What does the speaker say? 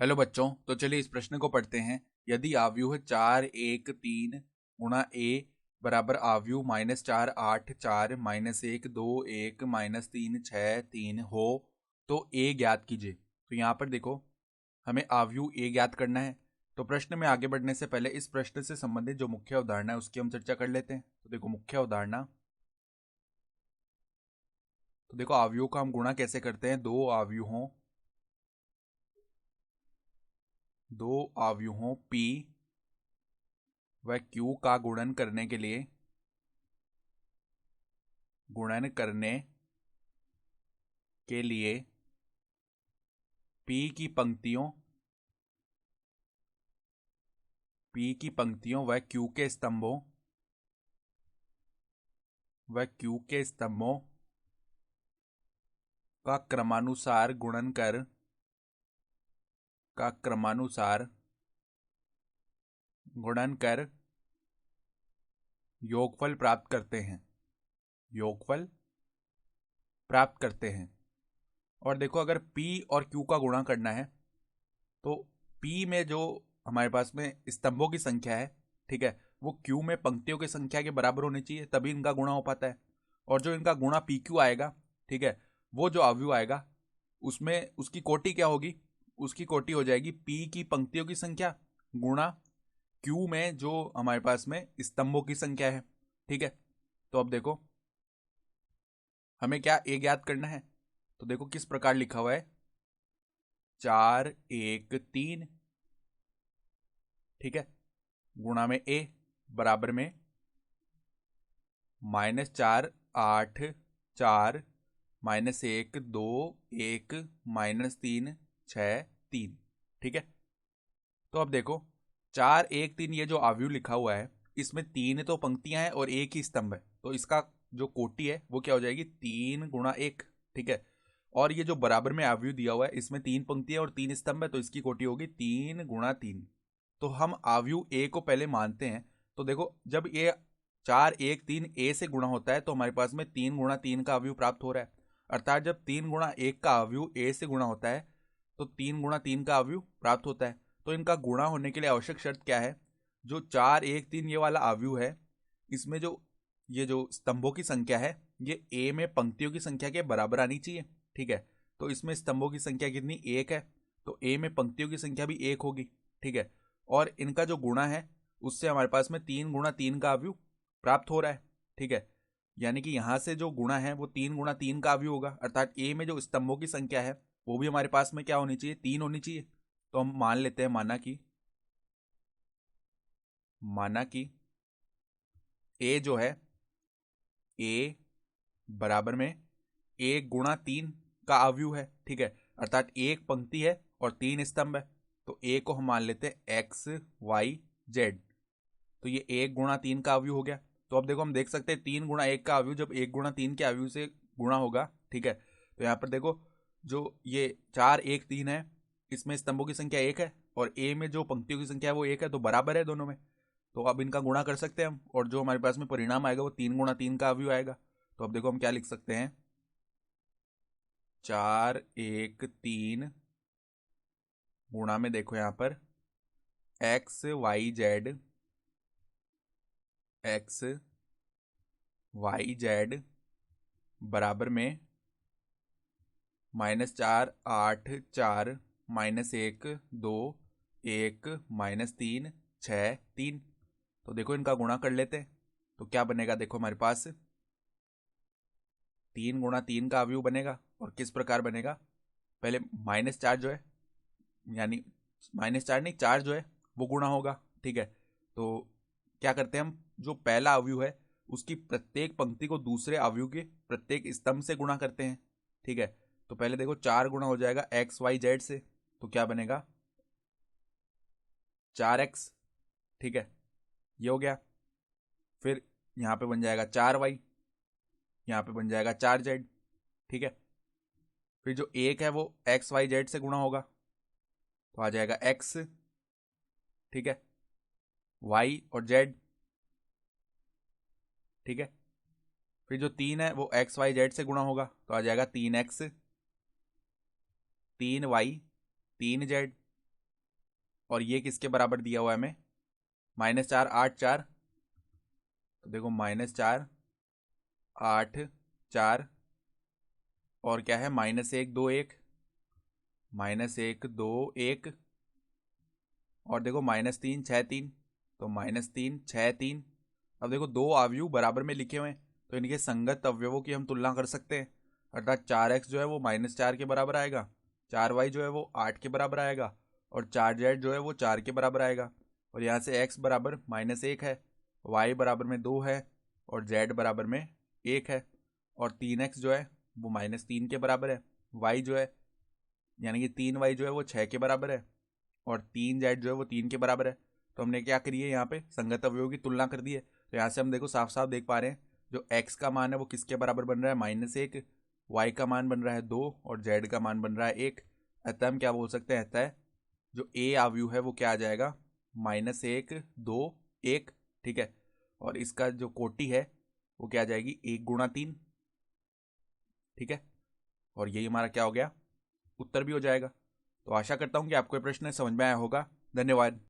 Hello बच्चों, तो चलिए इस प्रश्न को पढ़ते हैं। यदि आव्यूह 4 1 3 गुणा ए बराबर आव्यूह -4 8 4 -1 2 1 -3 6 3 हो तो ए ज्ञात कीजिए। तो यहाँ पर देखो, हमें आव्यूह ए ज्ञात करना है। तो प्रश्न में आगे बढ़ने से पहले इस प्रश्न से संबंधित जो मुख्य अवधारणा है उसकी हम चर्चा कर लेते हैं। तो देखो, मुख्य अवधारणा, तो देखो आव्यूह का हम गुणा कैसे करते हैं। दो आव्यूहों P व Q का गुणन करने के लिए P की पंक्तियों व Q के स्तंभों का क्रमानुसार गुणन कर योगफल प्राप्त करते हैं। और देखो, अगर P और Q का गुणा करना है तो P में जो हमारे पास में स्तंभों की संख्या है, ठीक है, वो Q में पंक्तियों की संख्या के बराबर होनी चाहिए, तभी इनका गुणा हो पाता है। और जो इनका गुणा PQ आएगा, ठीक है, वो जो अवयव आएगा उसमें उसकी कोटि क्या होगी? उसकी कोटि हो जाएगी P की पंक्तियों की संख्या गुणा Q में जो हमारे पास में स्तंभों की संख्या है, ठीक है। तो अब देखो, हमें क्या ए ज्ञात करना है। तो देखो किस प्रकार लिखा हुआ है, 4 1 3, ठीक है, गुणा में ए बराबर में -4 8 4 -1 2 1 -3 6 3, ठीक है। तो अब देखो, 4 1 3 ये जो आव्यूह लिखा हुआ है इसमें 3 तो पंक्तियां हैं और एक ही स्तंभ है, तो इसका जो कोटि है वो क्या हो जाएगी, 3 × 1, ठीक है। और ये जो बराबर में आव्यूह दिया हुआ है इसमें 3 पंक्तियां और 3 स्तंभ है, तो इसकी कोटि होगी 3 × 3। तो हम आव्यूह ए को पहले मानते हैं। तो देखो, जब ये 4 1 3 ए से गुणा होता है तो हमारे पास में 3 × 3 का अवयव प्राप्त हो रहा है। अर्थात जब 3 × 1 का अवयव ए से गुणा होता है तो 3 × 3 का अवयव प्राप्त होता है। तो इनका गुणा होने के लिए आवश्यक शर्त क्या है? जो 4 1 3 ये वाला अवयव है, इसमें जो ये जो स्तंभों की संख्या है ये ए में पंक्तियों की संख्या के बराबर आनी चाहिए, ठीक है। तो इसमें स्तंभों की संख्या कितनी, 1 है, तो ए में पंक्तियों की संख्या भी 1 होगी, ठीक है। और इनका जो गुणा है उससे हमारे पास में 3 × 3 का अवयव प्राप्त हो रहा है, ठीक है। यानी कि यहां से जो गुणा है वो 3 × 3 का अवयव होगा, अर्थात ए में जो स्तंभों की संख्या है वो भी हमारे पास में क्या होनी चाहिए, 3 होनी चाहिए। तो हम मान लेते हैं, माना कि ए जो है, ए बराबर में 1 × 3 का अवयव है, ठीक है। अर्थात एक पंक्ति है और 3 स्तंभ है, तो ए को हम मान लेते हैं XY Z। तो ये 1 × 3 का अवयव हो गया। तो अब देखो, हम देख सकते हैं 3 × 1 का अवयव जब 1 × 3 के अवयव से गुणा होगा, ठीक है। तो यहाँ पर देखो, जो ये 4 1 3 है इसमें स्तंभों की संख्या 1 है और ए में जो पंक्तियों की संख्या है वो 1 है, तो बराबर है दोनों में। तो अब इनका गुणा कर सकते हैं हम, और जो हमारे पास में परिणाम आएगा वो 3 × 3 का अवयव आएगा। तो अब देखो हम क्या लिख सकते हैं, 4 1 3 गुणा में देखो यहाँ पर XY Z बराबर में -4 8 4 -1 2 1 -3 6 3। तो देखो इनका गुणा कर लेते हैं, तो क्या बनेगा, देखो हमारे पास 3 × 3 का अवयव बनेगा। और किस प्रकार बनेगा, पहले -4 जो है, यानी -4 नहीं, 4 जो है वो गुणा होगा, ठीक है। तो क्या करते हैं हम, जो पहला अवयव है उसकी प्रत्येक पंक्ति को दूसरे अवयव के प्रत्येक स्तंभ से गुणा करते हैं, ठीक है। तो पहले देखो 4 गुणा हो जाएगा XY Z से, तो क्या बनेगा, 4X, ठीक है, ये हो गया। फिर यहाँ पे बन जाएगा 4Y, यहाँ पे बन जाएगा 4Z, ठीक है। फिर जो एक है वो XYZ से गुणा होगा, तो आ जाएगा X, ठीक है, Y और Z, ठीक है। फिर जो 3 है वो XYZ से गुणा होगा, तो आ जाएगा 3X 3Y 3Z, और ये किसके बराबर दिया हुआ है हमें, -4 8 4। तो देखो -4 8 4 और क्या है, -1 2 1, -1 2 1 और देखो -3 6 3। तो -3 6 3। अब देखो दो अवयव बराबर में लिखे हुए हैं तो इनके संगत अवयवों की हम तुलना कर सकते हैं। अर्थात 4x जो है वो -4 के बराबर आएगा, 4y जो है वो 8 के बराबर आएगा और 4z जो है वो 4 के बराबर आएगा। और यहाँ से x बराबर -1 है, y बराबर में 2 है और z बराबर में 1 है। और 3x जो है वो -3 के बराबर है, y जो है यानी कि 3y जो है वो 6 के बराबर है और 3z जो है वो 3 के बराबर है। तो हमने क्या करी है, यहाँ पे संगत अवयवों की तुलना कर दी है। तो यहाँ से हम देखो साफ साफ देख पा रहे हैं जो x का मान है वो किसके बराबर बन रहा है, -1, y का मान बन रहा है 2 और z का मान बन रहा है 1। अतः हम क्या बोल सकते हैं, अतः जो a अवयव है वो क्या आ जाएगा, -1 2 1। ठीक है, और इसका जो कोटि है वो क्या आ जाएगी, 1 × 3। ठीक है, और यही हमारा क्या हो गया, उत्तर भी हो जाएगा। तो आशा करता हूँ कि आपको ये प्रश्न समझ में आया होगा। धन्यवाद।